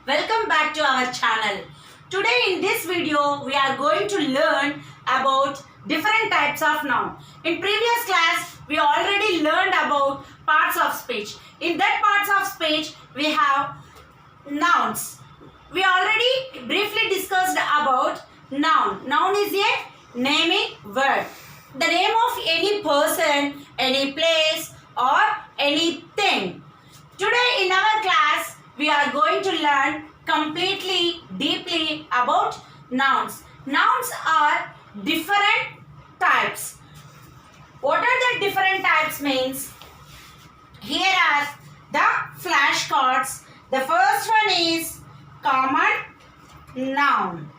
Welcome back to our channel. Today in this video we are going to learn about different types of noun. In previous class we already learned about parts of speech. In that parts of speech we have nouns. We already briefly discussed about noun. Noun is a naming word. The name of any person, any place or anything. Today in our class we are going to learn completely deeply about nouns. Nouns are different types. What are the different types means? Here are the flashcards. The first one is common noun.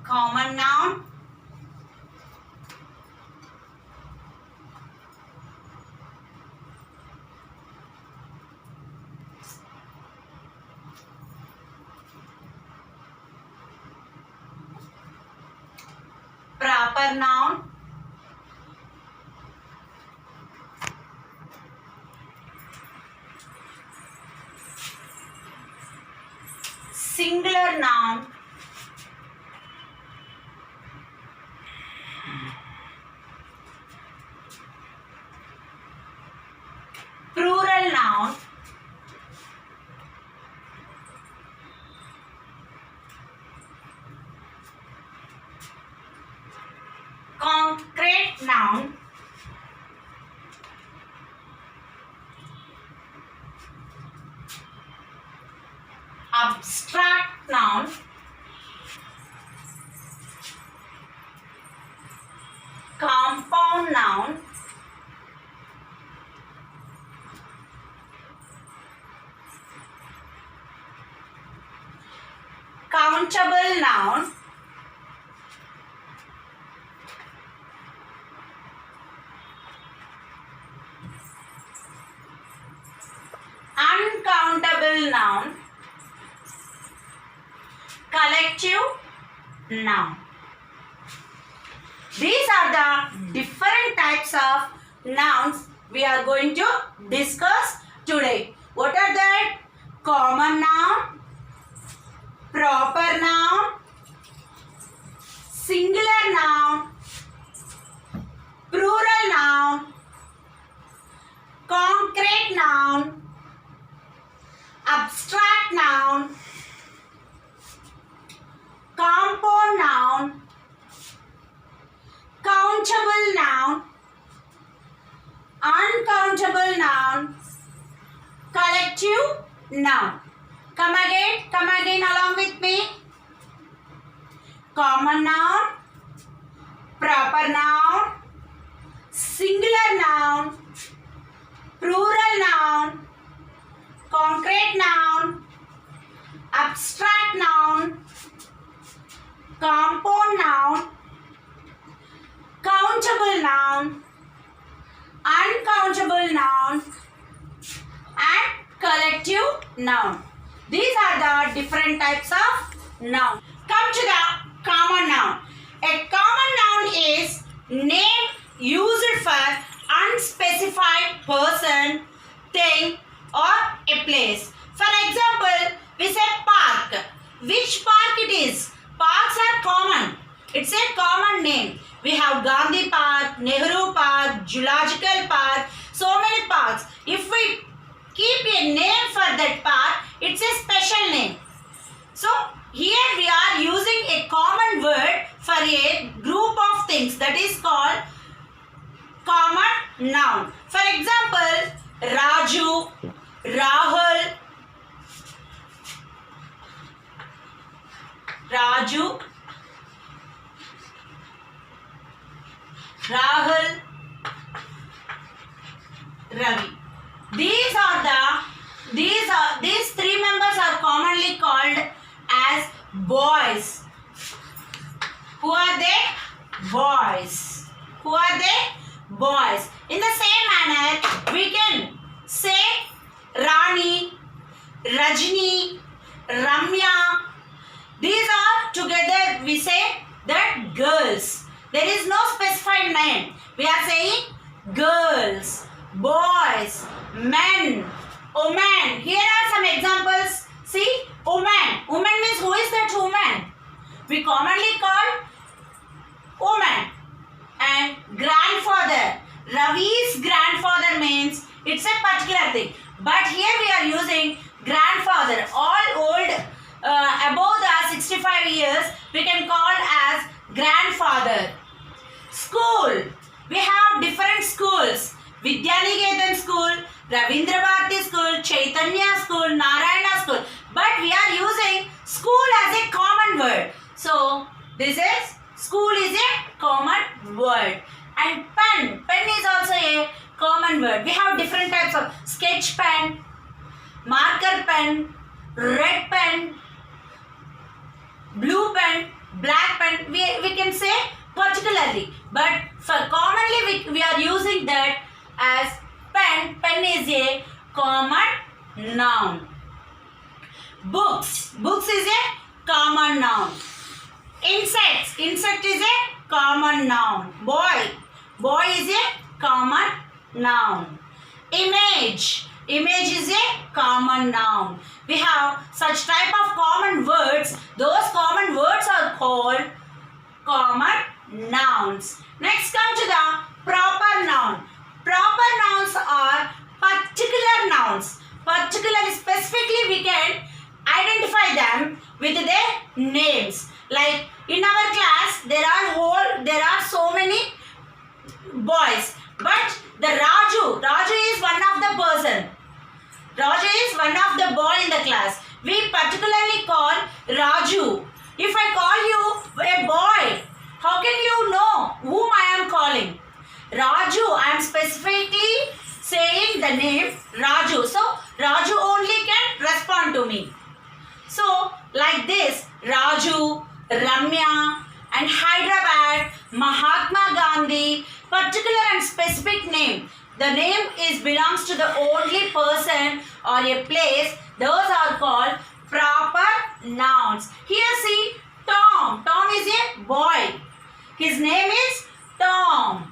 Common noun. Proper noun. Singular noun. Plural noun. Concrete noun. Abstract noun. Compound noun. Countable noun. Uncountable noun. Collective noun. These are the different types of nouns we are going to discuss today. What are they? Common noun, proper noun, singular noun, plural noun, concrete noun, abstract noun, compound noun, countable noun, uncountable noun, collective noun. Come again along with me. Common noun, proper noun, singular noun, plural noun, concrete noun, abstract noun, compound noun, countable noun, uncountable noun, and collective noun. These are the different types of noun. Come to the common noun. A common noun is name used for unspecified person, thing or a place. For example, we say park. Which park it is? Parks are common. It's a common name. We have Gandhi Park, Nehru Park, Zoological Park, so many parks. If we keep a name for that park, it's a special name. So here we are using a common word for a group of things, that is called common noun. For example, Raju, Rahul, Raju, Rahul, Ravi. These three members are commonly called as boys. Who are they? Boys. Who are they? Boys. In the same manner, we can say Rani, Rajni, Ramya. These are together we say that girls. There is no specified name. We are saying girls, boys, boys. Men, woman. Here are some examples. See, woman. Woman means who is that woman? We commonly call woman. And grandfather. Ravi's grandfather means it's a particular thing. But here we are using grandfather. All old above the 65 years we can call as grandfather. School. We have different schools. Vidyaniketan school, Ravindra Bharati school, Chaitanya school, Narayana school. But we are using school as a common word. So this is school is a common word. And pen. Pen is also a common word. We have different types of sketch pen, marker pen, red pen, blue pen, black pen. We can say particularly. But for commonly we are using that as pen. Pen is a common noun. Books. Books is a common noun. Insects. Insect is a common noun. Boy. Boy is a common noun. Image. Image is a common noun. We have such type of common words. Those common words are called common nouns. Next come to the proper noun. Proper nouns are particular nouns. Particularly, specifically we can identify them with their names. Like in our class there are so many boys, but the Raju is one of the person. Raju is one of the boy in the class. We particularly call Raju. If I call you a boy, how can you know whom I am calling? Raju, I am specifically saying the name Raju. So Raju only can respond to me. So like this, Raju, Ramya and Hyderabad, Mahatma Gandhi, particular and specific name. The name belongs to the only person or a place. Those are called proper nouns. Here see Tom. Tom is a boy. His name is Tom.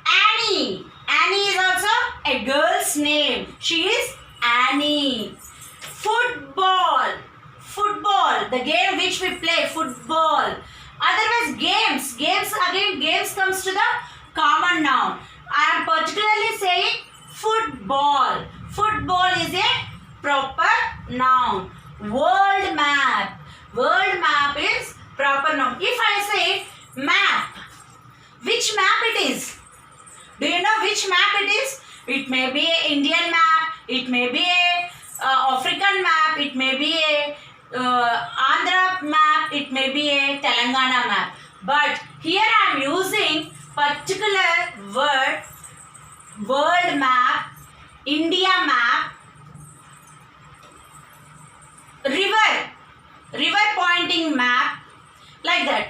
Annie. Annie is also a girl's name. She is Annie. Football. Football. The game which we play. Football. Otherwise games. Games comes to the common noun. I am particularly saying football. Football is a proper noun. World map. World map is proper noun. If I say map, which map it is? Do you know which map it is? It may be an Indian map. It may be a African map. It may be a Andhra map. It may be a Telangana map. But here I am using particular word, world map, India map, river pointing map, like that.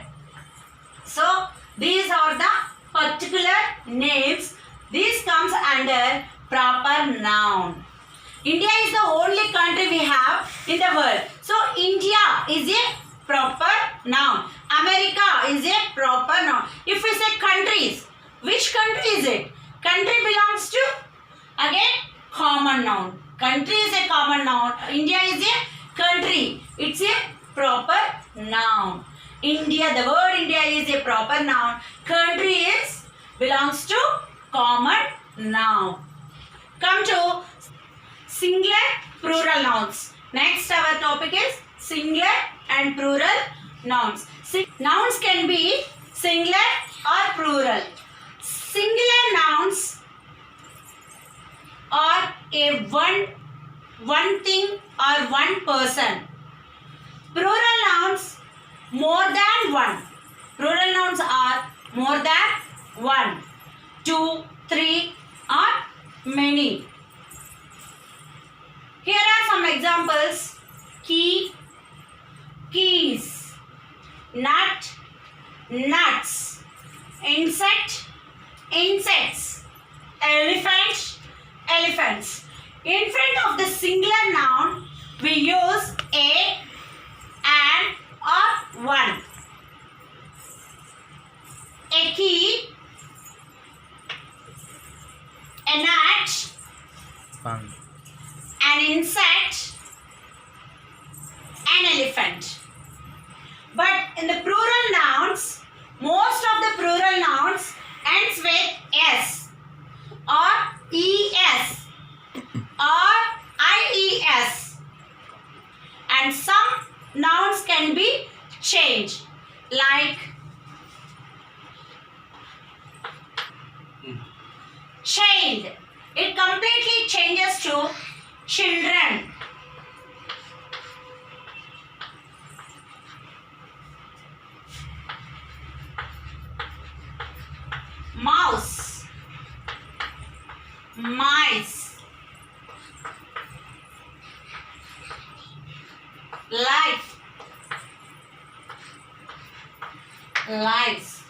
So these are the particular names. This comes under proper noun. India is the only country we have in the world. So India is a proper noun. America is a proper noun. If we say countries, which country is it? Country belongs to, again, common noun. Country is a common noun. India is a country. It's a proper noun. India, the word India is a proper noun. Country belongs to common noun. Come to singular, plural nouns. Next our topic is singular and plural nouns. Nouns can be singular or plural. Singular nouns are a one thing or one person. Plural nouns more than one. Plural nouns are more than one, two, three or many. Here are some examples. Key, keys, nut, nuts, insect, insects, elephant, elephants. In front of the singular noun, we use a, an or one. A key, a nut, cat, an insect, an elephant. But in the plural nouns, most of the plural nouns ends with s or es or ies, and some nouns can be changed, like child. It completely changes to children. Mouse, mice, life, lives.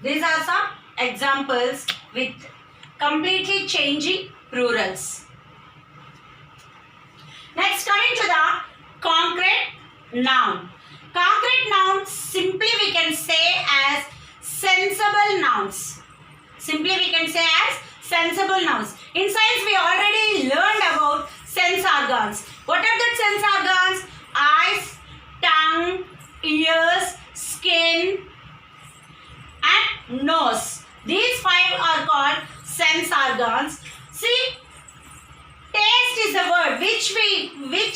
These are some examples with completely changing plurals. Next, coming to the concrete noun. Concrete nouns simply we can say as sensible nouns. Simply we can say as sensible nouns. In science we already learned about sense organs. What are the sense organs? Eyes, tongue, ears, skin and nose. These 5 are called sense organs. See, taste is the word which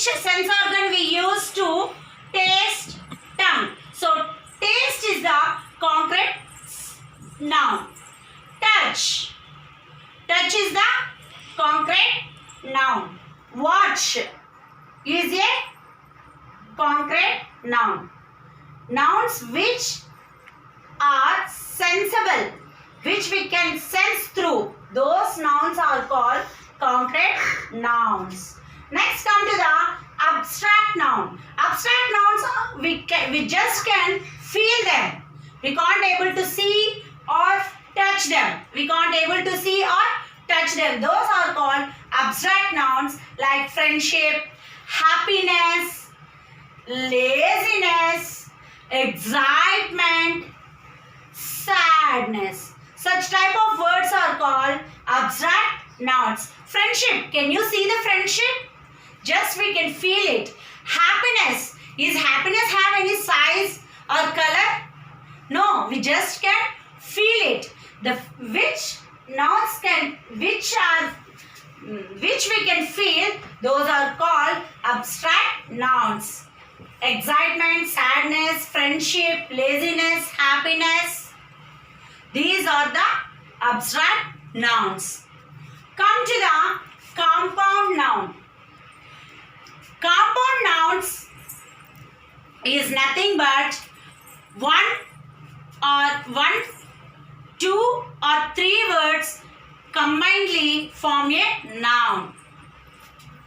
sense organ we use to taste? Tongue. So taste is the concrete noun. Touch. Touch is the concrete noun. Watch is a concrete noun. Nouns which are sensible, which we can sense through, those nouns are called concrete nouns. Next, come to the abstract noun. Abstract nouns we just can feel them. We can't able to see or touch them. We can't able to see or touch them. Those are called abstract nouns, like friendship, happiness, laziness, excitement, sadness. Such type of words are called abstract nouns. Friendship, can you see the friendship? Just we can feel it. Happiness, is happiness have any size or color? No, we just can feel it. The which nouns can which we can feel, those are called abstract nouns. Excitement, sadness, friendship, laziness, happiness. These are the abstract nouns. Come to the compound noun. Compound nouns is nothing but one, 2 or 3 words combinedly form a noun.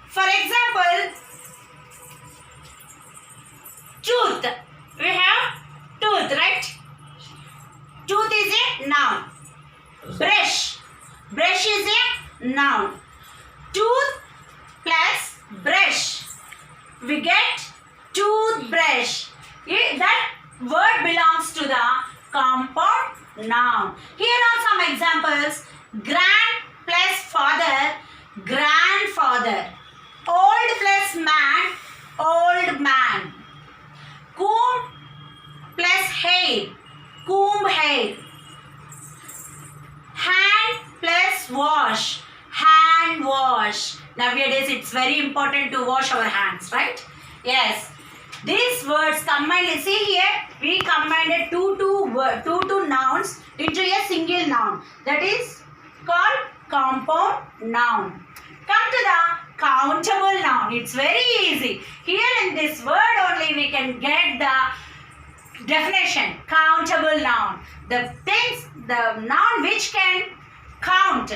For example, tooth. We have tooth, right? Tooth is a noun. Brush. Brush is a noun. Tooth plus brush. We get toothbrush. That word belongs to the compound noun. Here are some examples. Grand plus father, grandfather. Old plus man, old man. Comb plus hair, comb hair. Hand plus wash, hand wash. Nowadays it's very important to wash our hands, right? Yes. These words combined, see here, we combined two nouns into a single noun. That is called compound noun. Come to the countable noun. It's very easy. Here in this word only we can get the definition. Countable noun. The things, the noun which can count.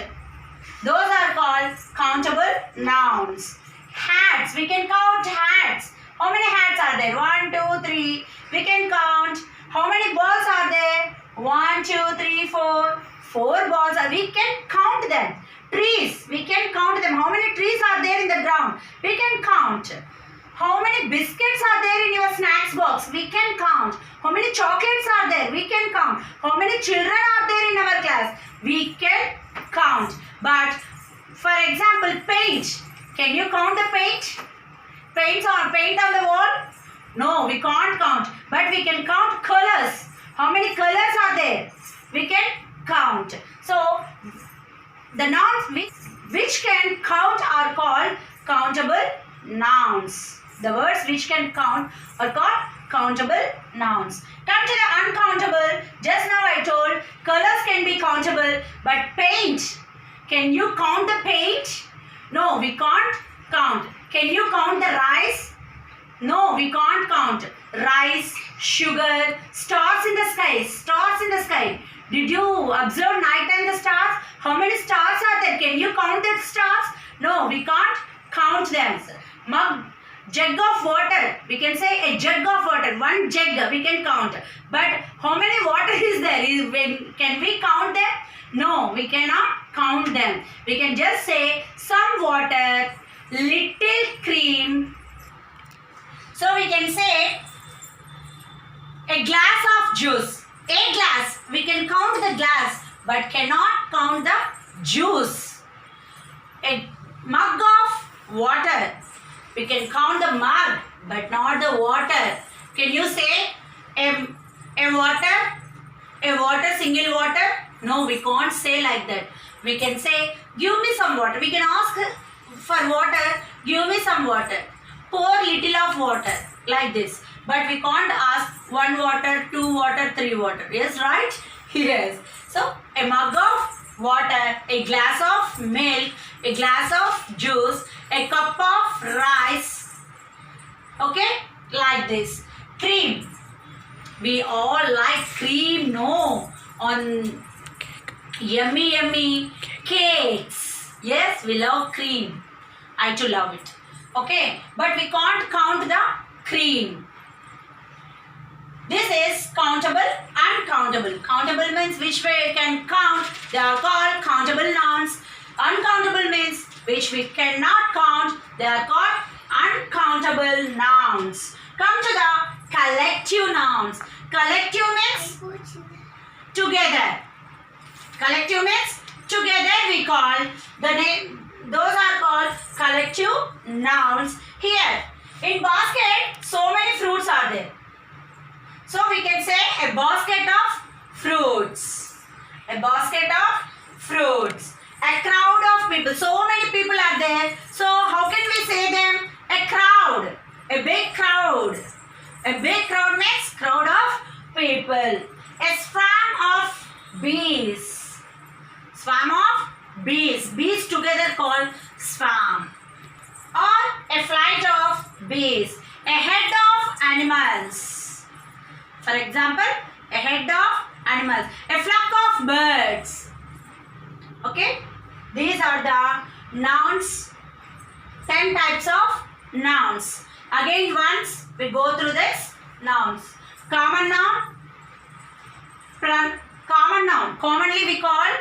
Those are called countable nouns. Hats. We can count hats. How many hats are there? 1, 2, 3. We can count. How many balls are there? 1, 2, 3, 4. 4 balls are. We can count them. Trees. We can count them. How many trees are there in the ground? We can count. How many biscuits are there in your snacks box? We can count. How many chocolates are there? We can count. How many children are there in our class? We can count. But for example, paint. Can you count the paint? Paint on the wall? No, we can't count. But we can count colors. How many colors are there? We can count. So, the nouns which can count are called countable nouns. The words which can count are called countable nouns. Come to the uncountable. Just now I told colors can be countable, but paint. Can you count the paint? No, we can't count. Can you count the rice? No, we can't count. Rice, sugar, stars in the sky. Stars in the sky. Did you observe night and the stars? How many stars are there? Can you count the stars? No, we can't count them. Mug, jug of water. We can say a jug of water. One jug we can count. But how many water is there? Can we count them? No, we cannot count them. We can just say some water, little cream. So we can say a glass of juice. A glass. We can count the glass but cannot count the juice. A mug of water. We can count the mug but not the water. Can you say a water? A water, single water? No, we can't say like that. We can say, give me some water. We can ask for water, give me some water. Pour little of water, like this. But we can't ask 1 water, 2 water, 3 water. Yes, right? Yes. So, a mug of water, a glass of milk, a glass of juice, a cup of rice. Okay? Like this. Cream. We all like cream, no? On yummy, yummy cakes. Yes, we love cream. I too love it. Okay? But we can't count the cream. This is countable, uncountable. Countable means which we can count. They are called countable nouns. Uncountable means which we cannot count. They are called uncountable nouns. Come to the collective nouns. Collective means together. Collective means together we call the name. Those are called collective nouns. Here in basket, so many fruits are there. So we can say a basket of fruits. A basket of fruits. A crowd of people. So many people are there. So how can we say them? A crowd. A big crowd. A big crowd means crowd of people. A swarm of bees. Swarm of bees. Bees together called swarm. Or a flight of bees. A head of animals. For example, a head of animals. A flock of birds. Okay? These are the nouns. 10 types of nouns. Again, once we go through this nouns. Common noun. Common noun. Commonly we call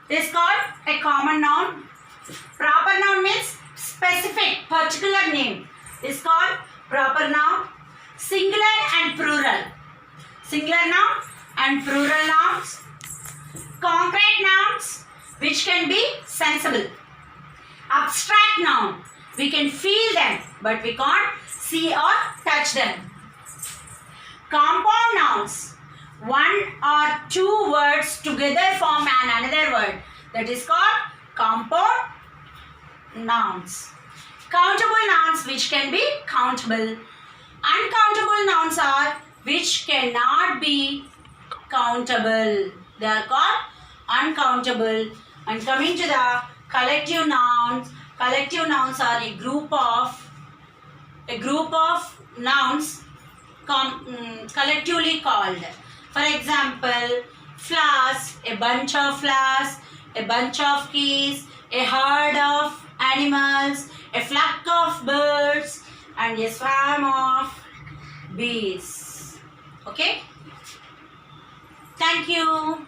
is called a common noun. Proper noun means specific, particular name. Is called proper noun. Singular and plural. Singular noun and plural nouns. Concrete nouns which can be sensible. Abstract noun. We can feel them but we can't see or touch them. Compound nouns. 1 or 2 words together form another word. That is called compound nouns. Countable nouns which can be countable. Uncountable nouns are which cannot be countable. They are called uncountable. And coming to the collective nouns. Collective nouns are a group of nouns collectively called. For example, flowers, a bunch of flowers, a bunch of keys, a herd of animals, a flock of birds, and a swarm of bees. Okay? Thank you.